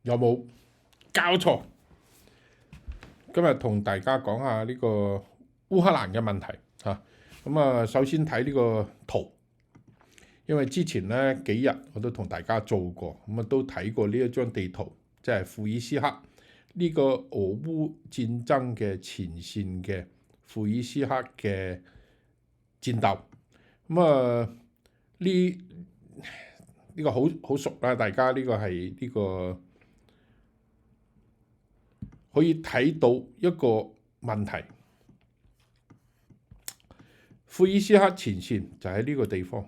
有冇交錯？今日同大家講下呢個烏克蘭嘅問題嚇。首先睇呢個圖，因為之前呢幾日我都同大家做過，都睇過呢一張地圖，即係庫爾斯克呢個俄烏戰爭嘅前線嘅庫爾斯克嘅戰鬥。呢個好熟啦，大家呢個係呢個可以睇到一個問題。庫爾斯克前線就喺呢個地方，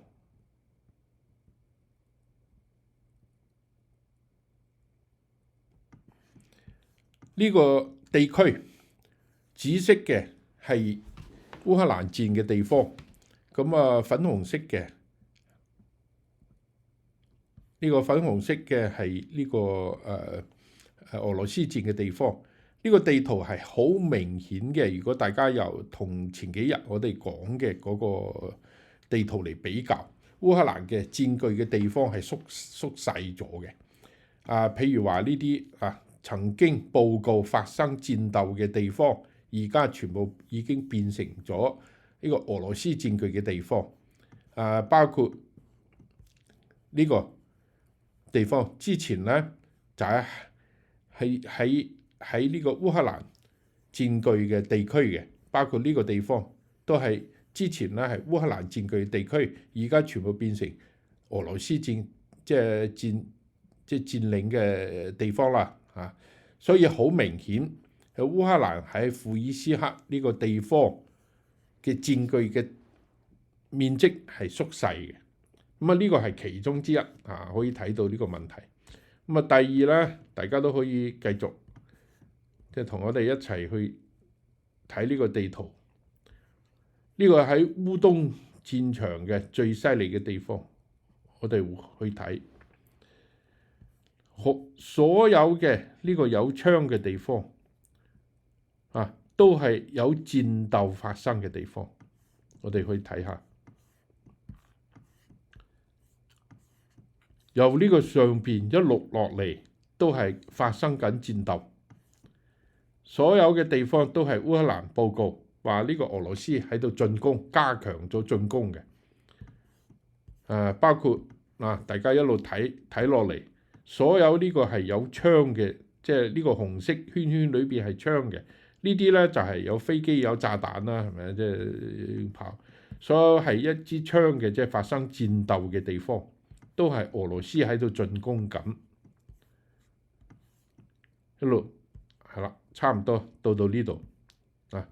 呢個地區紫色嘅係烏克蘭戰嘅地方，粉紅色嘅係呢個俄羅斯戰嘅地方。呢個地圖係好明顯嘅，如果大家由同前幾日我哋講嘅嗰個地圖嚟比較，烏克蘭嘅佔據嘅地方係縮細咗嘅。譬如話呢啲曾經報告發生戰鬥嘅地方，而家全部已經變成咗呢個俄羅斯佔據嘅地方。包括呢個地方之前呢，就喺呢個烏克蘭佔據嘅地區嘅，包括呢個地方都係之前呢係烏克蘭佔據地區，而家全部變成俄羅斯佔領嘅地方啦。所以好明顯，烏克蘭喺庫爾斯克呢個地方嘅佔據嘅面積係縮細嘅。呢個係其中之一，可以睇到呢個問題。第二呢，大家都可以繼續即係同我哋一齊去睇呢個地圖。呢個喺烏東戰場嘅最犀利嘅地方，我哋去睇所有嘅呢個有槍嘅地方都係有戰鬥發生嘅地方。我哋去睇下，由呢個上邊一路落嚟都係發生緊戰鬥。所有嘅地方都係烏克蘭報告話呢個俄羅斯喺度進攻，加強咗進攻嘅。包括大家一路睇落嚟，所有呢個係有槍嘅，即係呢個紅色圈圈裏邊係槍嘅。呢啲呢就係有飛機有炸彈啦，係咪？即係炮，所有係一支槍嘅，即係發生戰鬥嘅地方，都係俄羅斯喺度進攻緊。一路係啦，差唔多到呢度呢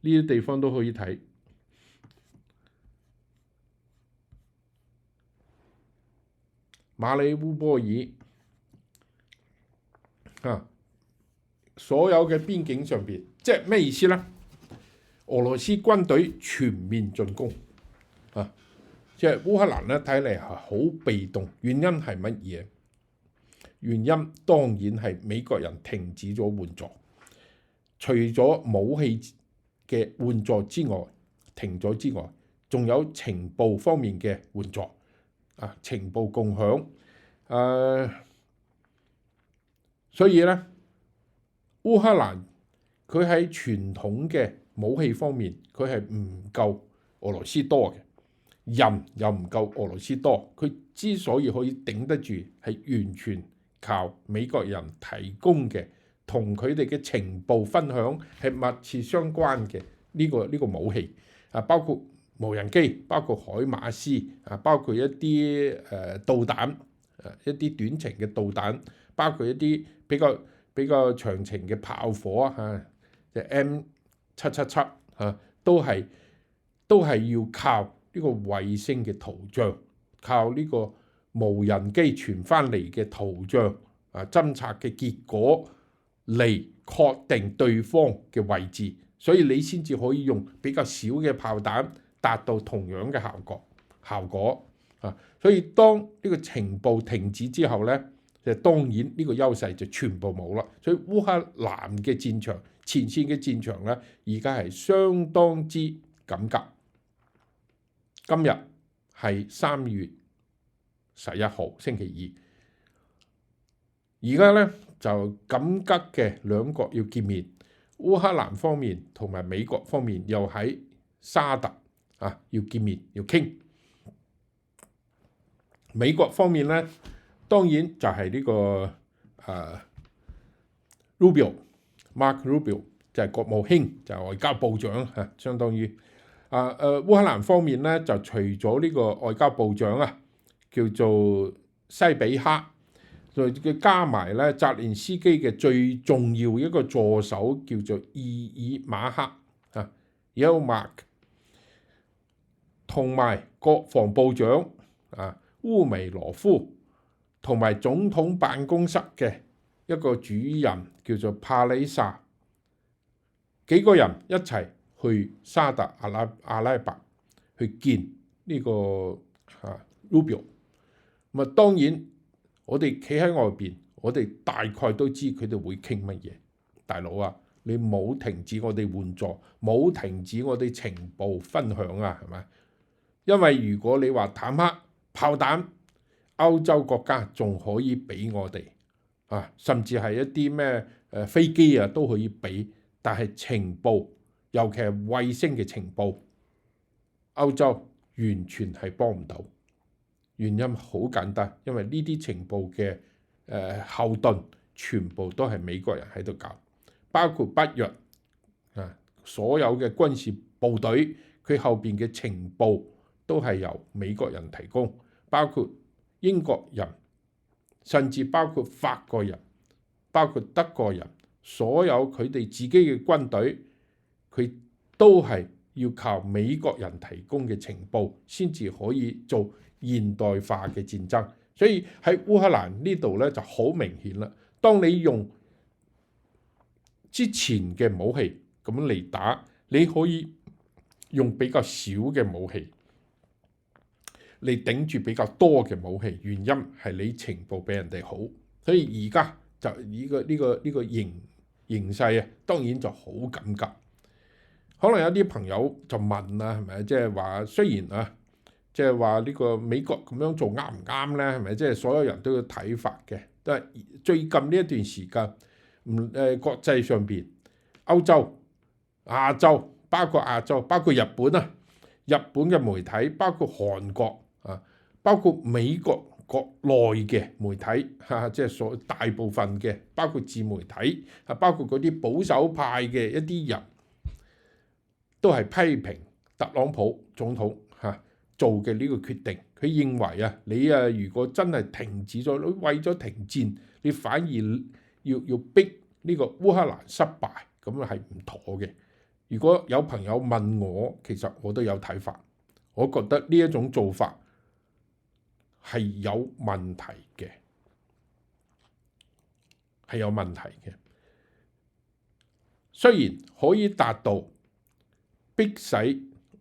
啲地方都可以睇。馬里烏波爾所有嘅邊境上邊，即係咩意思呢？俄羅斯軍隊全面進攻即係烏克蘭咧，睇嚟係好被動。原因係乜嘢？原因當然係美國人停止咗援助，除咗武器嘅援助之外，停咗之外，仲有情報方面嘅援助情報共享。所以咧，烏克蘭佢喺傳統嘅武器方面，佢係唔夠俄羅斯多嘅，人又唔夠俄羅斯多。佢之所以可以頂得住，係完全靠美國人提供嘅，同佢哋嘅情報分享係密切相關嘅呢個武器包括無人機，包括海馬斯包括一啲導彈一啲短程嘅導彈，包括一啲比較長程嘅炮火就 M777都係要靠呢個衛星嘅圖像，靠呢個無人機傳翻嚟嘅圖像偵察嘅結果嚟確定對方嘅位置，所以你先至可以用比較少嘅炮彈達到同樣嘅效果所以當呢個情報停止之後呢，就當然呢個優勢就全部冇啦。所以烏克蘭嘅戰場前線嘅戰場呢，而家係相當之緊急。今日係3月11號星期二，而家呢就緊急嘅兩國要見面，烏克蘭方面同埋美國方面又喺沙特要見面要傾。美國方面咧，當然就係呢個Mark Rubio 就係國務卿，就係外交部長相當於烏克蘭方面咧，就除咗呢個外交部長叫做西比克，佢加埋咧澤連斯基嘅最重要一個助手叫做伊爾馬克Yermak， 同埋國防部長烏梅羅夫，同埋總統辦公室嘅一個主任叫做帕里薩，幾個人一齊去沙特阿拉伯去見呢個Rubio。咁當然我哋企喺外邊，我哋大概都知佢哋會傾乜嘢。大佬你冇停止我哋援助，冇停止我哋情報分享係咪？因為如果你話坦克、炮彈，歐洲國家仲可以俾我哋甚至係一啲咩飛機都可以俾，但係情報，尤其係衛星嘅情報，歐洲完全係幫唔到。原因好簡單，因為呢啲情報嘅後盾全部都係美國人喺度搞，包括北約所有嘅軍事部隊，佢後邊嘅情報都係由美國人提供，包括英國人，甚至包括法國人，包括德國人，所有佢哋自己嘅軍隊，佢都係要靠美國人提供嘅情報先至可以做現代化嘅戰爭。所以喺烏克蘭呢度咧就好明顯啦。當你用之前嘅武器咁嚟打，你可以用比較少嘅武器嚟頂住比較多嘅武器，原因係你情報比人哋好。所以而家就呢個形勢當然就好緊急。可能有啲朋友就問啦，係咪？即係話雖然即係話呢個美國咁樣做啱唔啱咧？係咪？即係所有人都有睇法嘅。但係最近呢一段時間，國際上邊歐洲、亞洲，包括亞洲，包括日本日本嘅媒體，包括韓國包括美國國內嘅媒體即係大部分嘅，包括自媒體包括嗰啲保守派嘅一啲人，都係批評特朗普總統做嘅呢個決定。佢認為你如果真係停止咗，為咗停戰，你反而要逼呢個烏克蘭失敗，咁係唔妥嘅。如果有朋友問我，其實我都有睇法，我覺得呢一種做法係有問題嘅，係有問題嘅。雖然可以達到迫使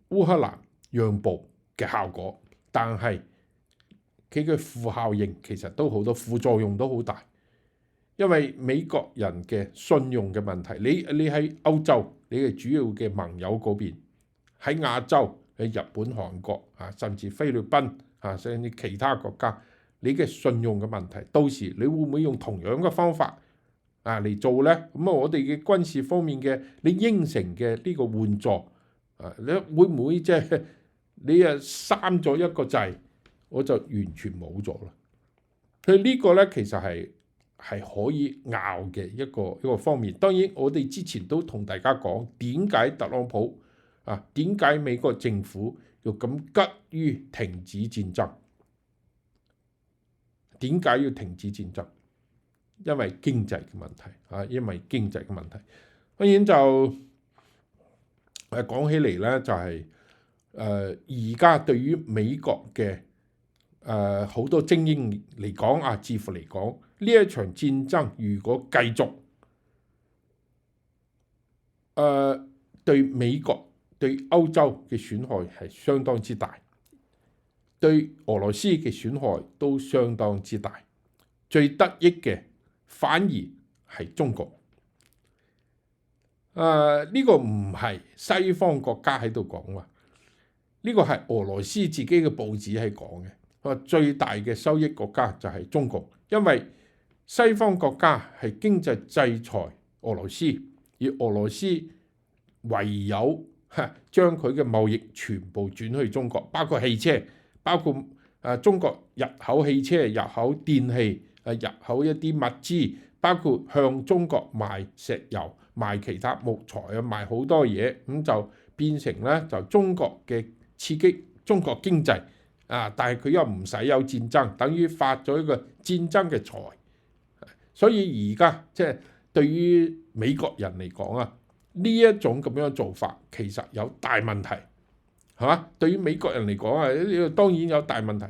烏克蘭讓步嘅效果，但係佢嘅副效應其實都好多，副作用都好大。因為美國人嘅信用嘅問題，你喺歐洲，你係主要嘅盟友嗰邊；喺亞洲，喺日本、韓國甚至菲律賓甚至其他國家，你嘅信用嘅問題，到時你會唔會用同樣嘅方法嚟做呢？咁我哋嘅軍事方面嘅你應承嘅呢個援助你會唔會即係你刪咗一個掣，我就完全冇咗啦？佢呢個咧其實係可以拗嘅一個方面。當然我哋之前都同大家講，點解特朗普點解美國政府要咁急於停止戰爭？點解要停止戰爭？因為經濟嘅問題因為經濟嘅問題。當然就講起嚟咧，就係而家對於美國嘅好多精英嚟講似乎嚟講，呢一場戰爭如果繼續對美國對歐洲嘅損害係相當之大，對俄羅斯嘅損害都相當之大。最得益嘅反而係中國。呢個唔係西方國家喺度講喎，呢個係俄羅斯自己嘅報紙係講嘅。最大嘅收益國家就係中國，因為西方國家係經濟制裁俄羅斯，而俄羅斯唯有將佢嘅貿易全部轉去中國，包括汽車，包括中國入口汽車、入口電器、入口一啲物資，包括向中國賣石油、賣其他木材啊，賣好多嘢，咁就變成咧就中國嘅刺激中國經濟啊，但係佢又唔使有戰爭，等於發咗一個戰爭嘅財。所以而家即係對於美國人嚟講啊，呢一種咁樣嘅做法其實有大問題，係嘛？對於美國人嚟講啊，呢個當然有大問題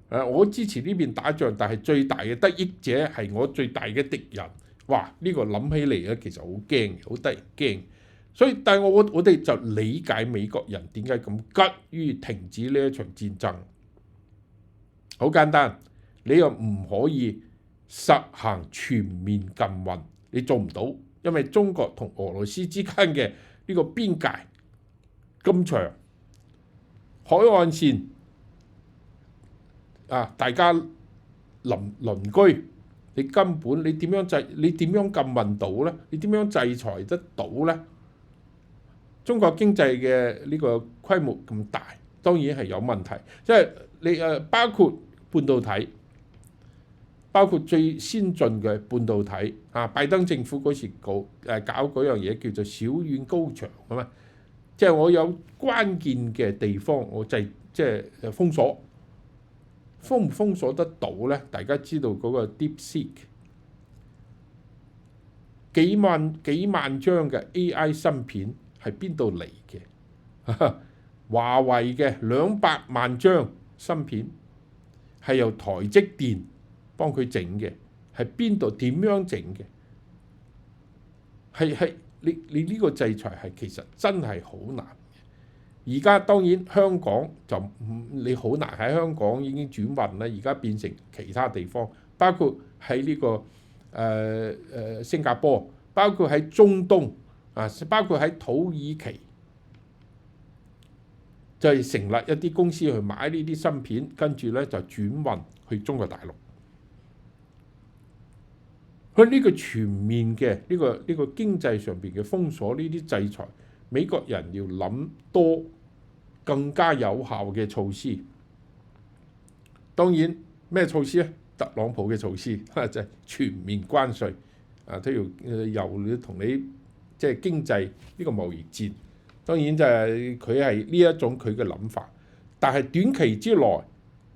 啊！我支持呢邊打仗，但係最大嘅得益者係我最大嘅敵人。哇！呢個諗起嚟咧，其實好驚，好得人驚。所以，但係我哋就理解美國人點解咁急於停止呢一場戰爭。好簡單，你又唔可以實行全面禁運，你做唔到，因為中國同俄羅斯之間嘅呢個邊界咁長，海岸線啊，大家鄰居，你根本你點樣禁運到呢？你點樣制裁得到呢？中國經濟嘅呢個規模咁大，當然係有問題，即係你包括半導體。包括最先進嘅半導體啊，拜登政府嗰時搞嗰樣嘢叫做小院高牆啊嘛，即係我有關鍵嘅地方，我即係封鎖，封唔封鎖得到咧？大家知道嗰個 DeepSeek 幾萬張嘅 AI 芯片係邊度嚟嘅？華為嘅200萬張芯片係由台積電幫佢整嘅，係邊度點樣整嘅？係你呢個制裁係其實真係好難。而家當然香港就你好難喺香港已經轉運啦，而家變成其他地方，包括喺呢個新加坡，包括喺中東啊，包括喺土耳其，就係成立一啲公司去買呢啲芯片，跟住咧就轉運去中國大陸。佢呢個全面嘅呢個經濟上邊嘅封鎖，呢啲制裁，美國人要諗多更加有效嘅措施。當然咩措施咧？特朗普嘅措施就係全面關稅啊，都要由同你即係經濟呢個貿易戰。當然就係佢係呢一種佢嘅諗法，但係短期之內，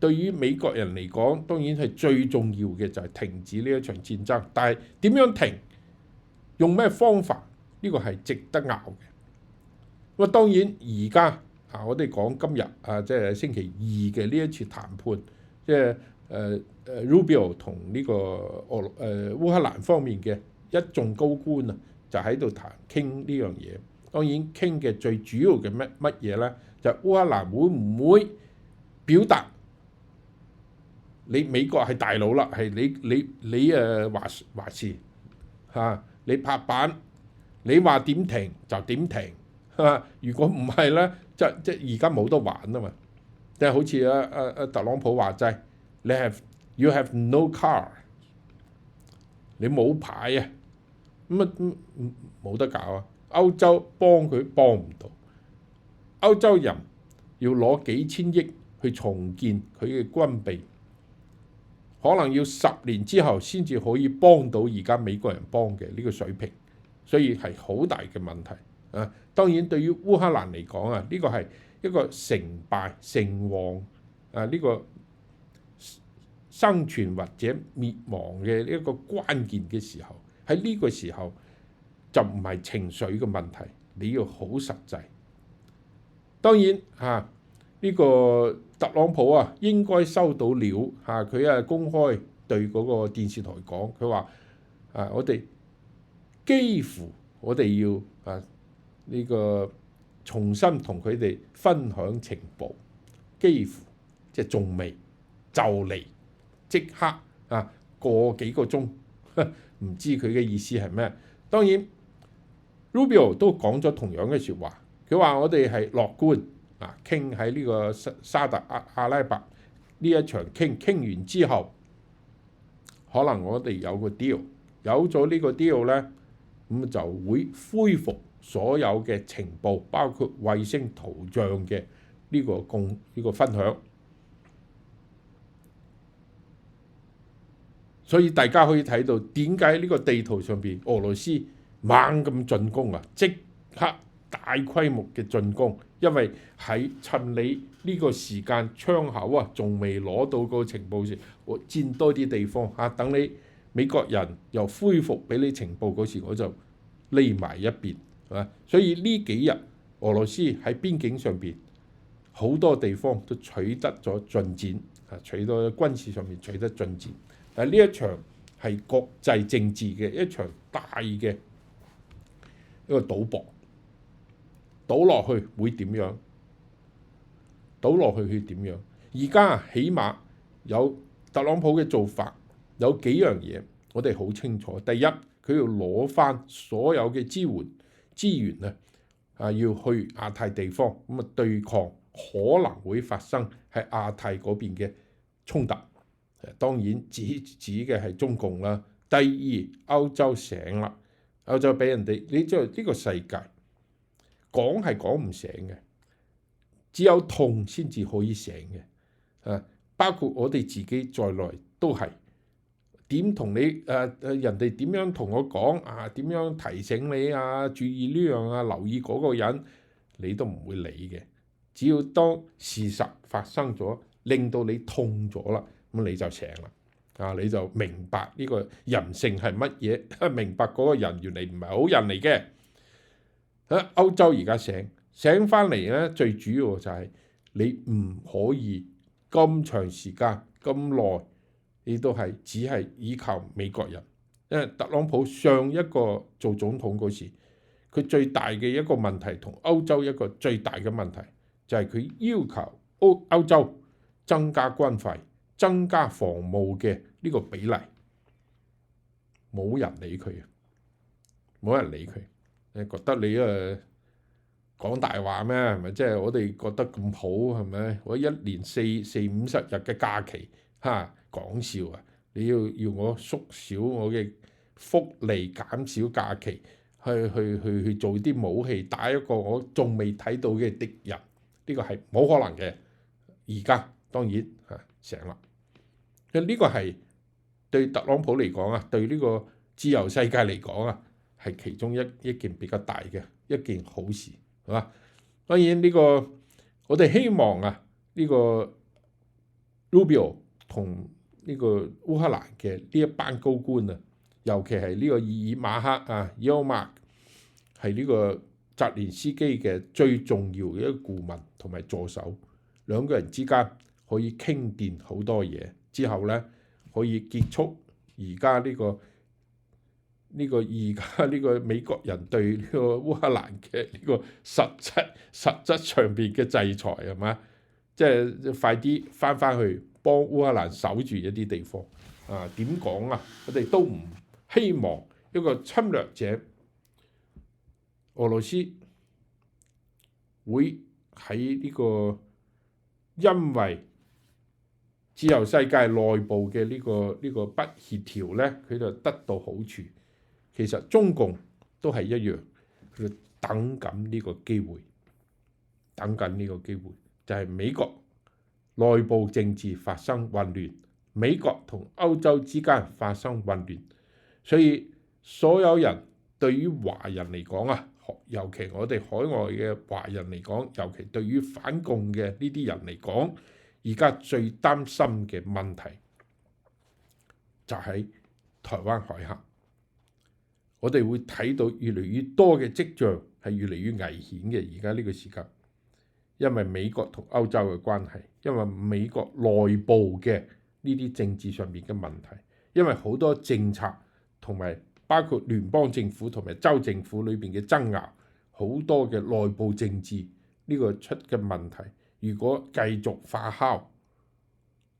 對於美國人嚟講，當然係最重要嘅就係停止呢一場戰爭。但係點樣停，用咩方法，呢個係值得拗嘅。咁當然而家我哋講今日即係星期二嘅呢一次談判，即係Rubio 同呢個烏克蘭方面嘅一眾高官啊，就喺度傾呢樣嘢。當然傾嘅最主要嘅乜嘢咧，就係烏克蘭會唔會表達你美國係大佬啦，係你話事嚇，你拍板，你話點停就點停嚇。如果唔係咧，即而家冇得玩啊嘛。即係好似特朗普話齋，you have no car， 你冇牌啊，咁啊冇得搞啊。歐洲幫佢幫唔到，歐洲人要攞幾千億去重建佢嘅軍備，可能要10年之後先至可以幫到而家美國人幫嘅呢個水平，所以係好大嘅問題啊！當然對於烏克蘭嚟講啊，呢個係一個成敗成亡呢個生存或者滅亡嘅一個關鍵嘅時候，喺呢個時候就唔係情緒嘅問題，你要好實際。當然呢個特朗普應該收到料佢公開對嗰個電視台講，佢話我哋幾乎我哋要呢個重新同佢哋分享情報，幾乎即係仲未就嚟即刻過幾個鐘，唔知佢嘅意思係咩？當然 Rubio 都講咗同樣嘅説話，佢話我哋係樂觀傾喺呢個沙特阿拉伯呢一場傾完之後，可能我哋有個 deal，有咗呢個 deal 呢，咁就會恢復所有嘅情報，包括衛星圖像嘅呢個分享。所以大家可以睇到點解呢個地圖上邊俄羅斯猛咁進攻啊，即刻大規模嘅進攻，因為喺趁你呢個時間窗口啊，仲未攞到個情報時，我佔多啲地方嚇，等你美國人又恢復俾你情報嗰時，我就匿埋一邊，係嘛？所以呢幾日俄羅斯喺邊境上邊好多地方都取得咗進展，取得軍事上面取得進展。但係呢一場係國際政治嘅一場大嘅一個賭博，賭落去會點樣？賭落去會點樣？而家起碼有特朗普嘅做法，有幾樣嘢我哋好清楚。第一，佢要攞翻所有嘅資源啊，要去亞太地方咁啊，對抗可能會發生喺亞太嗰邊嘅衝突。當然指嘅係中共啦。第二，歐洲醒啦，歐洲俾人哋，你知道呢個世界講係講唔醒嘅，只有痛先至可以醒嘅。包括我哋自己在內都係點同你人哋點樣同我講啊？點樣提醒你啊？注意呢樣啊，留意嗰個人，你都唔會理嘅。只要當事實發生咗，令到你痛咗啦，咁你就醒啦，你就明白呢個人性係乜嘢，明白嗰個人原嚟唔係好人嚟嘅。歐洲而家醒翻嚟咧，最主要就係你唔可以咁長時間咁耐，你都係只係依靠美國人。因為特朗普上一個做總統嗰時，佢最大嘅一個問題同歐洲一個最大嘅問題就係佢要求歐洲增加軍費、增加防務嘅呢個比例，冇人理佢啊！冇人理佢，你覺得你講大話咩？係咪？即係我哋覺得咁好係咪？我一年四五十日嘅假期，講笑啊！你要我縮小我嘅福利，減少假期，去做啲武器打一個我仲未睇到嘅敵人，呢個係冇可能嘅。而家當然醒啦，因為呢個係對特朗普嚟講啊，對呢個自由世界嚟講啊，係其中一件比較大嘅一件好事，係嘛？當然呢個我哋希望呢個 Rubio 同呢個烏克蘭嘅呢一班高官啊，尤其係呢個爾馬克Yermak係呢個澤連斯基嘅最重要嘅一個顧問同埋助手，兩個人之間可以傾掂好多嘢，之後咧可以結束而家呢個美國人對呢個烏克蘭嘅呢個實質上邊嘅制裁，係嘛？即係快啲翻去幫烏克蘭守住一啲地方點講啊？我哋都唔希望一個侵略者俄羅斯會喺呢個因為自由世界內部嘅呢個不協調咧，佢就得到好處。其實中共都係一樣，佢等緊呢個機會，等緊呢個機會就係美國內部政治發生混亂，美國同歐洲之間發生混亂，所以所有人對於華人嚟講尤其我哋海外嘅華人嚟講，尤其對於反共嘅呢啲人嚟講，而家最擔心嘅問題就喺台灣海峽。我哋會睇到越嚟越多嘅跡象係越嚟越危險嘅。而家呢個時間，因為美國同歐洲嘅關係，因為美國內部嘅呢啲政治上面嘅問題，因為好多政策同埋包括聯邦政府同埋州政府裏邊嘅爭拗，好多嘅內部政治呢個出嘅問題，如果繼續發酵，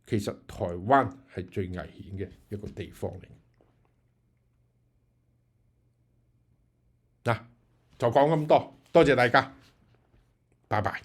其實台灣係最危險嘅一個地方嚟。就講咁多，多謝大家，拜拜。